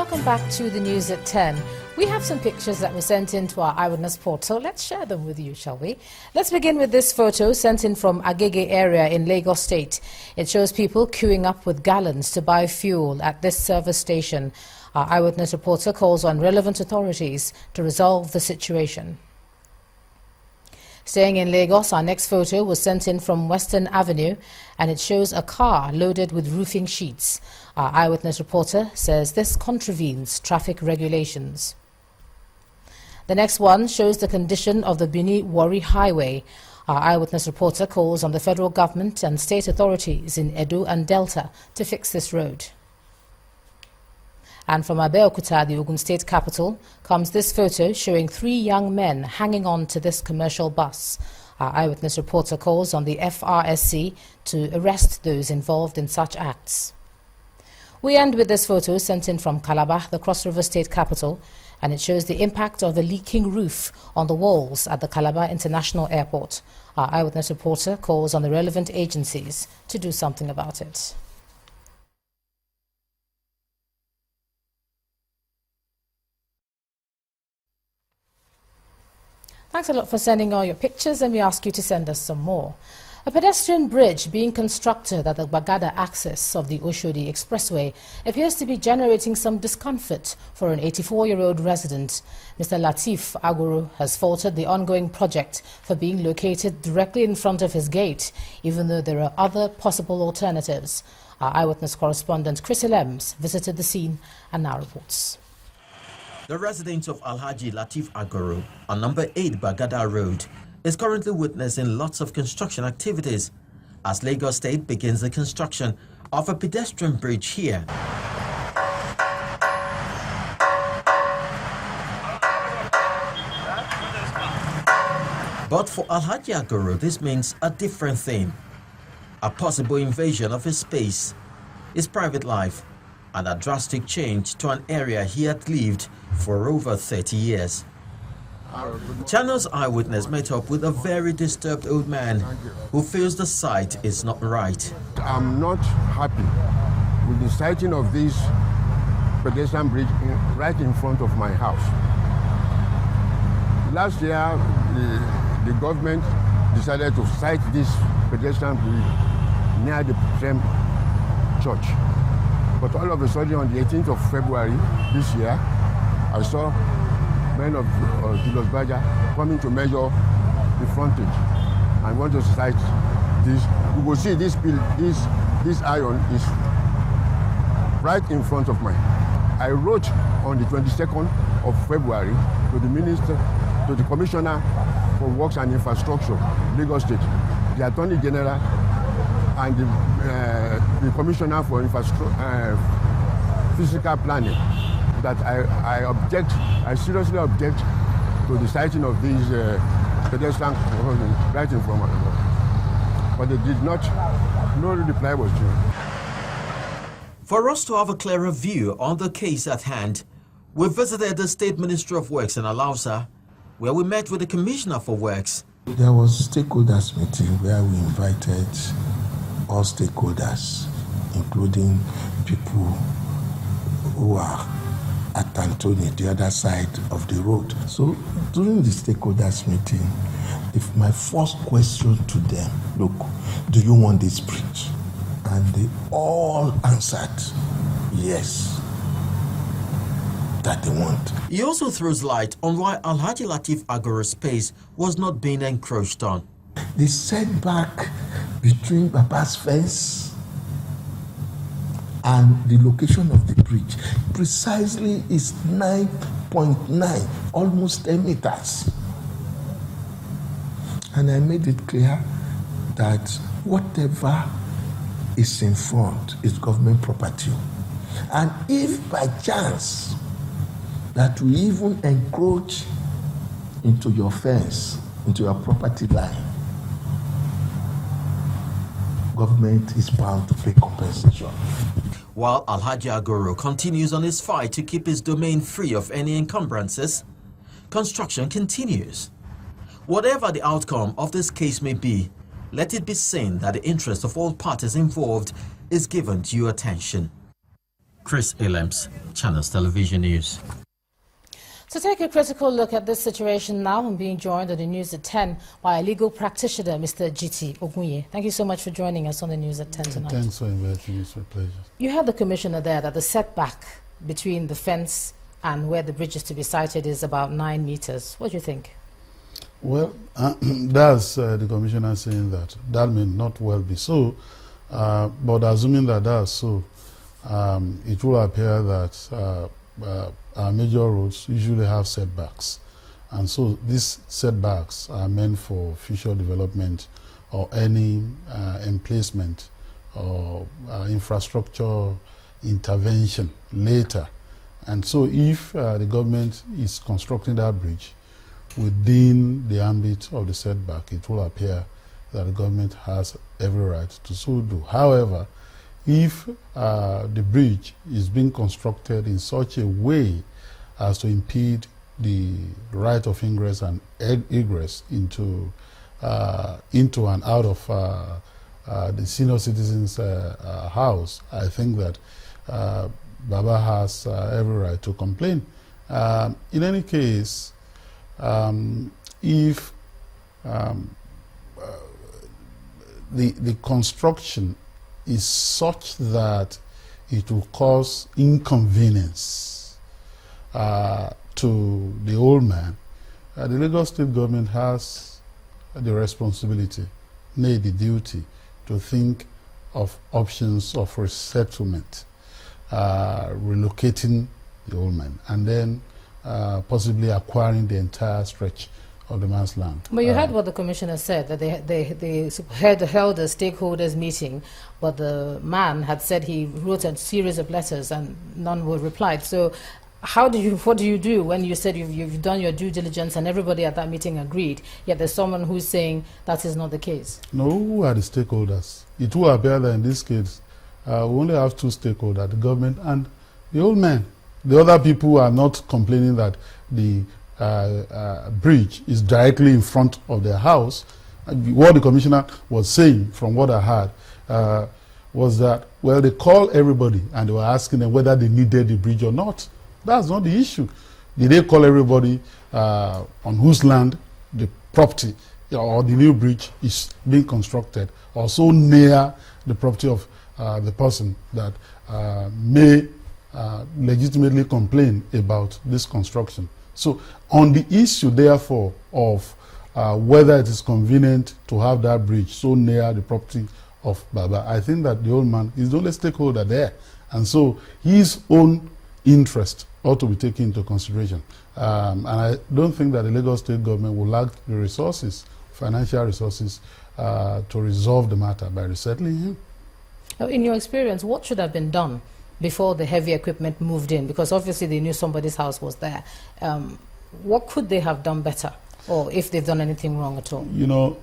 Welcome back to the news at 10. We have some pictures that were sent in to our eyewitness portal. Let's share them with you, shall we? Let's begin with this photo sent in from Agege area in Lagos State. It shows people queuing up with gallons to buy fuel at this service station. Our eyewitness reporter calls on relevant authorities to resolve the situation. Staying in Lagos, our next photo was sent in from Western Avenue, and it shows a car loaded with roofing sheets. Our eyewitness reporter says this contravenes traffic regulations. The next one shows the condition of the Benin-Warri Highway. Our eyewitness reporter calls on the federal government and state authorities in Edo and Delta to fix this road. And from Abeokuta, the Ogun State capital, comes this photo showing 3 young men hanging on to this commercial bus. Our eyewitness reporter calls on the FRSC to arrest those involved in such acts. We end with this photo sent in from Calabar, the Cross River State capital, and it shows the impact of the leaking roof on the walls at the Calabar International Airport. Our eyewitness reporter calls on the relevant agencies to do something about it. Thanks a lot for sending all your pictures, and we ask you to send us some more. A pedestrian bridge being constructed at the Gbagada axis of the Oshodi Expressway appears to be generating some discomfort for an 84-year-old resident. Mr. Latif Aguru has faulted the ongoing project for being located directly in front of his gate, even though there are other possible alternatives. Our eyewitness correspondent Chris Lems visited the scene and now reports. The resident of Alhaji Latif Aguru on number 8 Gbagada Road is currently witnessing lots of construction activities as Lagos State begins the construction of a pedestrian bridge here. But for Alhaji Aguru, this means a different thing. A possible invasion of his space, his private life, and a drastic change to an area he had lived for over 30 years. Channel's eyewitness met up with a very disturbed old man who feels the site is not right. I'm not happy with the siting of this pedestrian bridge right in front of my house. Last year, the government decided to site this pedestrian bridge near the same church. But all of a sudden, on the 18th of February this year, I saw men of Gbagada coming to measure the frontage and want to site this. You will see this iron is right in front of mine. I wrote on the 22nd of February to the minister, to the Commissioner for Works and Infrastructure, Lagos State, the Attorney General, and the Commissioner for Physical Planning, that I seriously object to the siting of these pedestrian right in front of us. But they did not, no reply was due. For us to have a clearer view on the case at hand, we visited the State Ministry of Works in Alausa, where we met with the Commissioner for Works. There was a stakeholders meeting where we invited all stakeholders, including people who are at Antony, the other side of the road. So during the stakeholders meeting, my first question to them, look, do you want this bridge? And they all answered yes, that they want. He also throws light on why Alhaji Latif Aguru's space was not being encroached on. The setback between Baba's fence and the location of the bridge precisely is 9.9, almost 10 meters. And I made it clear that whatever is in front is government property. And if by chance that we even encroach into your fence, into your property line, government is bound to pay compensation. While Alhaji Aguru continues on his fight to keep his domain free of any encumbrances, construction continues. Whatever the outcome of this case may be, let it be seen that the interest of all parties involved is given due attention. Chris Illems, Channels Television News. To take a critical look at this situation now, I'm being joined on the News at 10 by a legal practitioner, Mr. G.T. Ogunye. Thank you so much for joining us on the News at 10 tonight. Thanks for inviting me. It's a pleasure. You had the commissioner there that the setback between the fence and where the bridge is to be sited is about 9 meters. What do you think? Well, that's the commissioner saying that. That may not well be so, but assuming that that's so, it will appear that our major roads usually have setbacks. And so these setbacks are meant for future development or any emplacement or infrastructure intervention later. And so if the government is constructing that bridge within the ambit of the setback, it will appear that the government has every right to so do. However, if the bridge is being constructed in such a way as to impede the right of ingress and egress into and out of the senior citizens' house, I think that Baba has every right to complain. In any case, if the construction is such that it will cause inconvenience to the old man, the Lagos State government has the responsibility, nay, the duty, to think of options of resettlement, relocating the old man, and then possibly acquiring the entire stretch of the man's land. But you heard what the commissioner said, that they held a stakeholders meeting, but the man had said he wrote a series of letters and none were replied. So what do you do when you said you've done your due diligence and everybody at that meeting agreed, yet there's someone who's saying that is not the case? No, who are the stakeholders? It will appear that in this case, we only have two stakeholders, the government and the old man. The other people are not complaining that the bridge is directly in front of their house. What the commissioner was saying, from what I heard, was that, well, they called everybody and they were asking them whether they needed the bridge or not. That's not the issue. Did they call everybody on whose land the property or the new bridge is being constructed, or so near the property of the person that may legitimately complain about this construction? So on the issue, therefore, of whether it is convenient to have that bridge so near the property of Baba, I think that the old man is the only stakeholder there. And so his own interest ought to be taken into consideration. And I don't think that the Lagos State government will lack the resources, financial resources, to resolve the matter by resettling him. In your experience, what should have been done before the heavy equipment moved in? Because obviously they knew somebody's house was there. What could they have done better, or if they've done anything wrong at all? You know,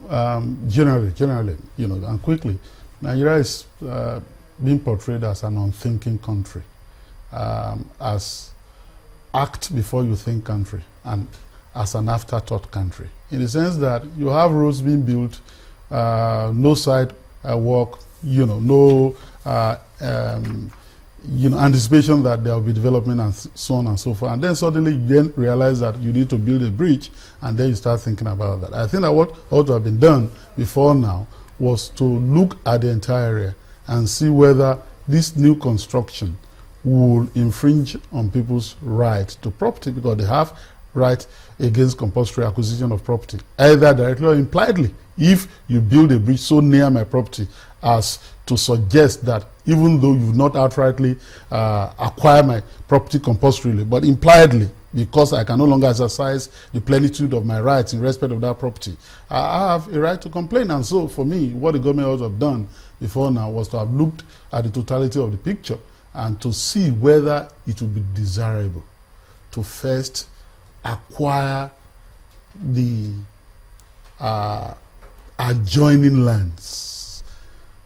generally, you know, and quickly, Nigeria is being portrayed as an unthinking country, as act before you think country, and as an afterthought country, in the sense that you have roads being built, no side work, you know, no anticipation that there will be development and so on and so forth. And then suddenly you then realize that you need to build a bridge, and then you start thinking about that. I think that what ought to have been done before now was to look at the entire area and see whether this new construction will infringe on people's right to property, because they have right against compulsory acquisition of property, either directly or impliedly. If you build a bridge so near my property as to suggest that even though you've not outrightly acquire my property compulsorily, but impliedly, because I can no longer exercise the plenitude of my rights in respect of that property, I have a right to complain. And so for me, what the government ought to have done before now was to have looked at the totality of the picture and to see whether it would be desirable to first acquire the adjoining lands,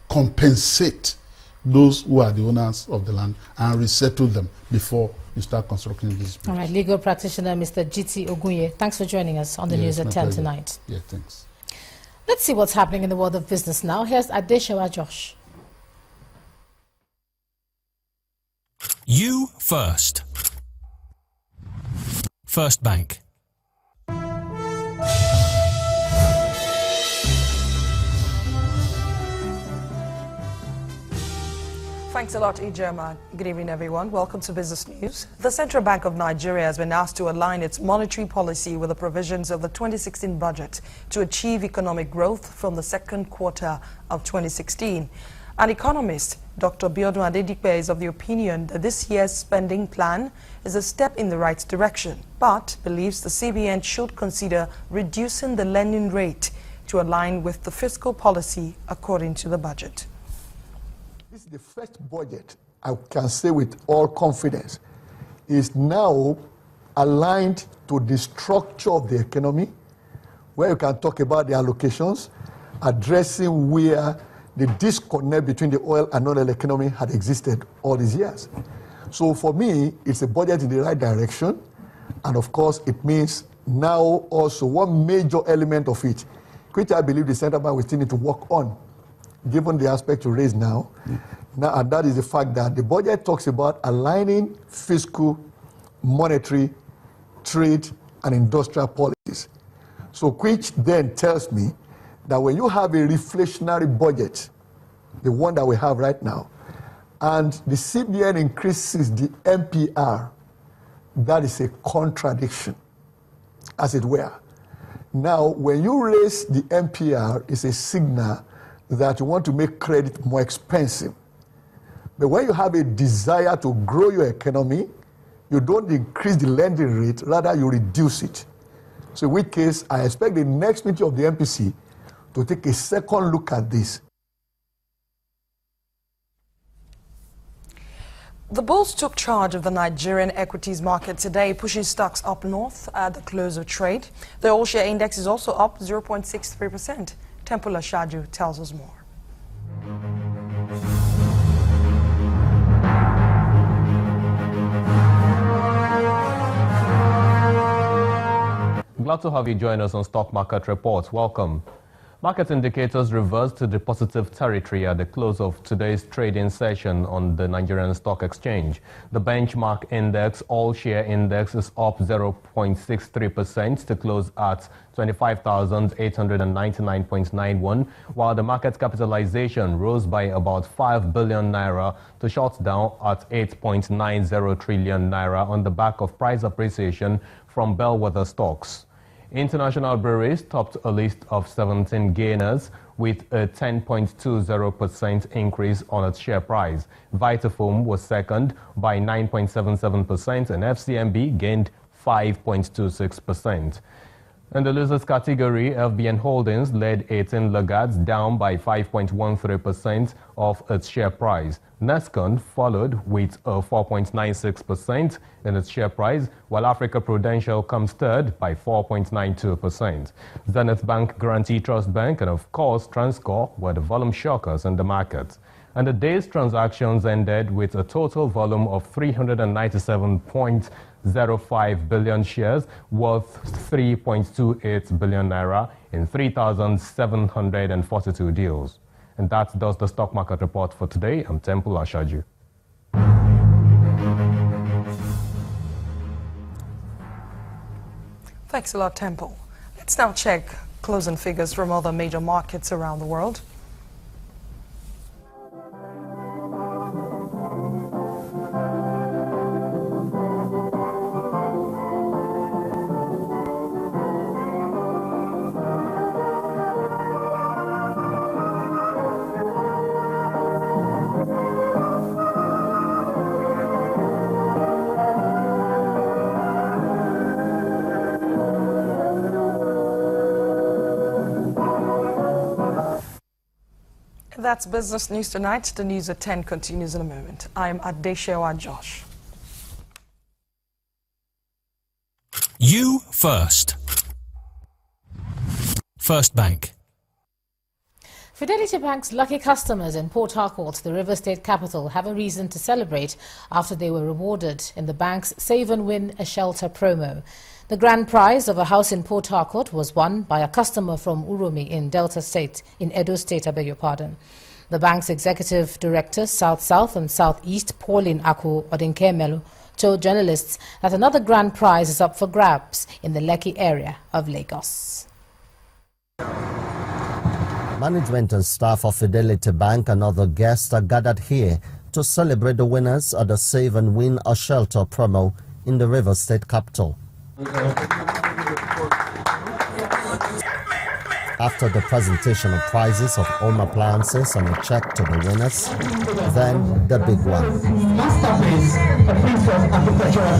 compensate those who are the owners of the land, and resettle them before you start constructing this bridge. All right, legal practitioner Mr. G.T. Ogunye, thanks for joining us on the News at 10 tonight. Yeah, thanks. Let's see what's happening in the world of business now. Here's Adeshawa Josh. You first. First Bank. Thanks a lot, Ijema. Good evening, everyone. Welcome to Business News. The Central Bank of Nigeria has been asked to align its monetary policy with the provisions of the 2016 budget to achieve economic growth from the second quarter of 2016. An economist, Dr. Biodun Adedipe, is of the opinion that this year's spending plan is a step in the right direction, but believes the CBN should consider reducing the lending rate to align with the fiscal policy according to the budget. This is the first budget, I can say with all confidence, is now aligned to the structure of the economy, where you can talk about the allocations, addressing where the disconnect between the oil and non-oil economy had existed all these years. So for me, it's a budget in the right direction, and of course it means now also one major element of it, which I believe the Central Bank will still need to work on, given the aspect to raise now, and that is the fact that the budget talks about aligning fiscal, monetary, trade, and industrial policies. So which then tells me that when you have a reflationary budget, the one that we have right now, and the CBN increases the MPR, that is a contradiction, as it were. Now, when you raise the MPR, it's a signal that you want to make credit more expensive. But when you have a desire to grow your economy, you don't increase the lending rate, rather you reduce it. So in which case, I expect the next meeting of the MPC to take a second look at this. The bulls took charge of the Nigerian equities market today, pushing stocks up north at the close of trade. The all-share index is also up 0.63%. Temple Ashaju tells us more. Glad to have you join us on Stock Market Report. Welcome. Market indicators reversed to the positive territory at the close of today's trading session on the Nigerian Stock Exchange. The benchmark index, all-share index, is up 0.63% to close at 25,899.91, while the market capitalization rose by about 5 billion naira to shut down at 8.90 trillion naira on the back of price appreciation from bellwether stocks. International breweries topped a list of 17 gainers with a 10.20% increase on its share price. Vitafoam was second by 9.77% and FCMB gained 5.26%. In the losers category, FBN Holdings led 18 laggards down by 5.13% of its share price. Nescon followed with a 4.96% in its share price, while Africa Prudential comes third by 4.92%. Zenith Bank, Guarantee Trust Bank, and of course Transcorp were the volume shockers in the market. And the day's transactions ended with a total volume of 397.05 billion shares worth 3.28 billion naira in 3,742 deals. And that does the stock market report for today. I'm Temple Ashaju. Thanks a lot, Temple. Let's now check closing figures from other major markets around the world. That's Business News Tonight. The news at 10 continues in a moment. I'm Adeshewa Josh. You first. First Bank. Fidelity Bank's lucky customers in Port Harcourt, the River State capital, have a reason to celebrate after they were rewarded in the bank's Save and Win a Shelter promo. The grand prize of a house in Port Harcourt was won by a customer from Uromi in Delta State, in Edo State, I beg your pardon. The bank's executive director, South-South and South-East, Pauline Aku Odinkemelu, told journalists that another grand prize is up for grabs in the Lekki area of Lagos. Management and staff of Fidelity Bank and other guests are gathered here to celebrate the winners of the Save and Win a Shelter promo in the Rivers State capital. After the presentation of prizes of home appliances and a check to the winners, then the big one. Masterpiece, a piece of architectural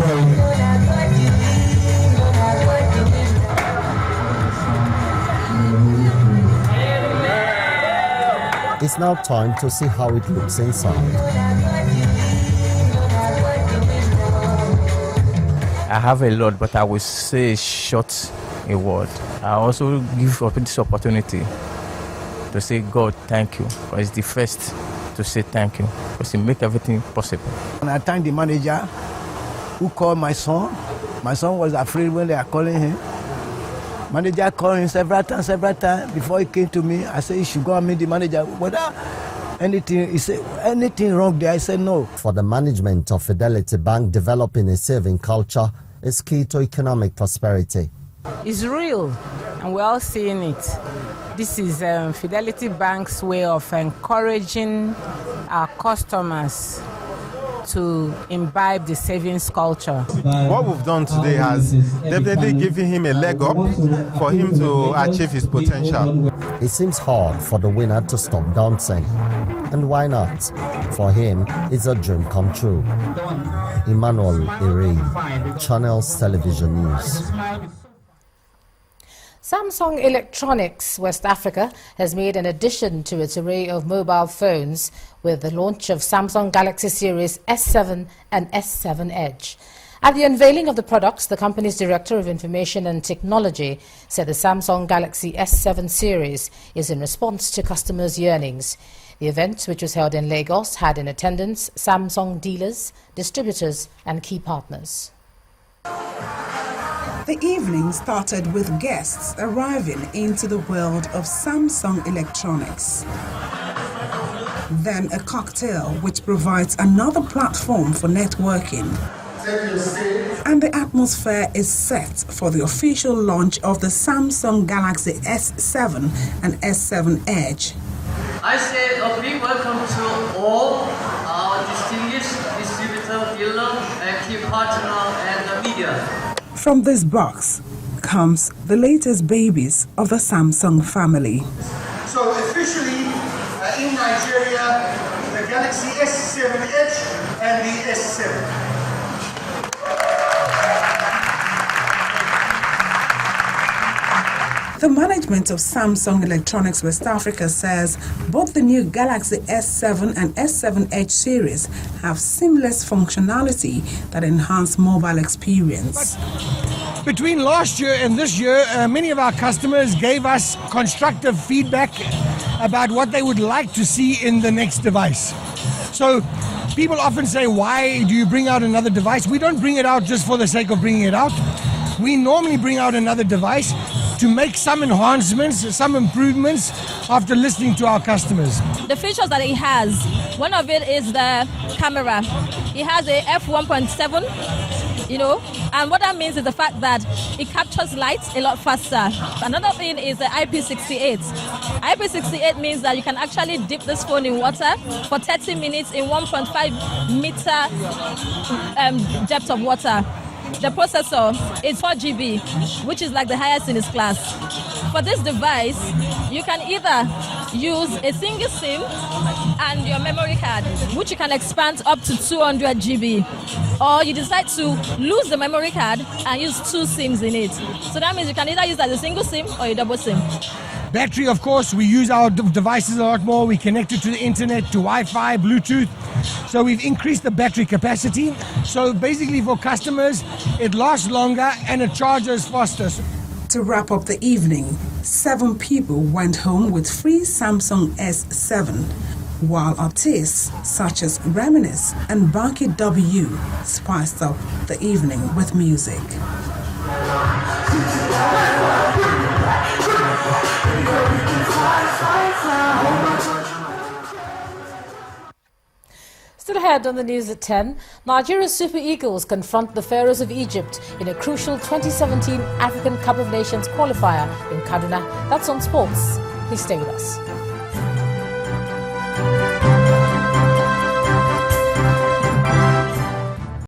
It's now time to see how it looks inside. I have a lot, but I will say short a word. I also give this opportunity to say, God, thank you. It's the first to say thank you, because He make everything possible. And I thank the manager who called my son. My son was afraid when they are calling him. Manager called him several times. Before he came to me, I said, you should go and meet the manager. Whether anything, he said, anything wrong there? I said, no. For the management of Fidelity Bank, developing a saving culture is key to economic prosperity. It's real, and we're all seeing it. This is Fidelity Bank's way of encouraging our customers to imbibe the savings culture. What we've done today has definitely given him a leg up for him to achieve his potential. It seems hard for the winner to stop dancing. And why not? For him, it's a dream come true. Emmanuel Ere, Channels Television News. Samsung Electronics West Africa has made an addition to its array of mobile phones with the launch of Samsung Galaxy Series S7 and S7 Edge. At the unveiling of the products, the company's Director of Information and Technology said the Samsung Galaxy S7 series is in response to customers' yearnings. The event, which was held in Lagos, had in attendance Samsung dealers, distributors and key partners. The evening started with guests arriving into the world of Samsung Electronics. Then a cocktail which provides another platform for networking. And the atmosphere is set for the official launch of the Samsung Galaxy S7 and S7 Edge. I say a big welcome to all our distinguished distributor, dealer, and key partner and the media. From this box comes the latest babies of the Samsung family. So officially in Nigeria, the Galaxy S7 Edge and the S7. The management of Samsung Electronics West Africa says both the new Galaxy S7 and S7 Edge series have seamless functionality that enhance mobile experience. Between last year and this year, many of our customers gave us constructive feedback about what they would like to see in the next device. So people often say, why do you bring out another device? We don't bring it out just for the sake of bringing it out. We normally bring out another device to make some enhancements, some improvements after listening to our customers. The features that it has, one of it is the camera. It has a f1.7, and what that means is the fact that it captures light a lot faster. Another thing is the IP68. IP68 means that you can actually dip this phone in water for 30 minutes in 1.5 meter depth of water. The processor is 4 GB, which is like the highest in its class. For this device, you can either use a single SIM and your memory card, which you can expand up to 200 GB. Or you decide to lose the memory card and use 2 SIMs in it. So that means you can either use as a single SIM or a double SIM. Battery, of course, we use our devices a lot more. We connect it to the internet, to Wi-Fi, Bluetooth. So we've increased the battery capacity. So basically for customers, it lasts longer and it charges faster. To wrap up the evening, 7 people went home with free Samsung S7, while artists such as Reminisce and Banky W spiced up the evening with music. Still ahead on the news at 10, Nigeria's Super Eagles confront the Pharaohs of Egypt in a crucial 2017 African Cup of Nations qualifier in Kaduna. That's on sports. Please stay with us.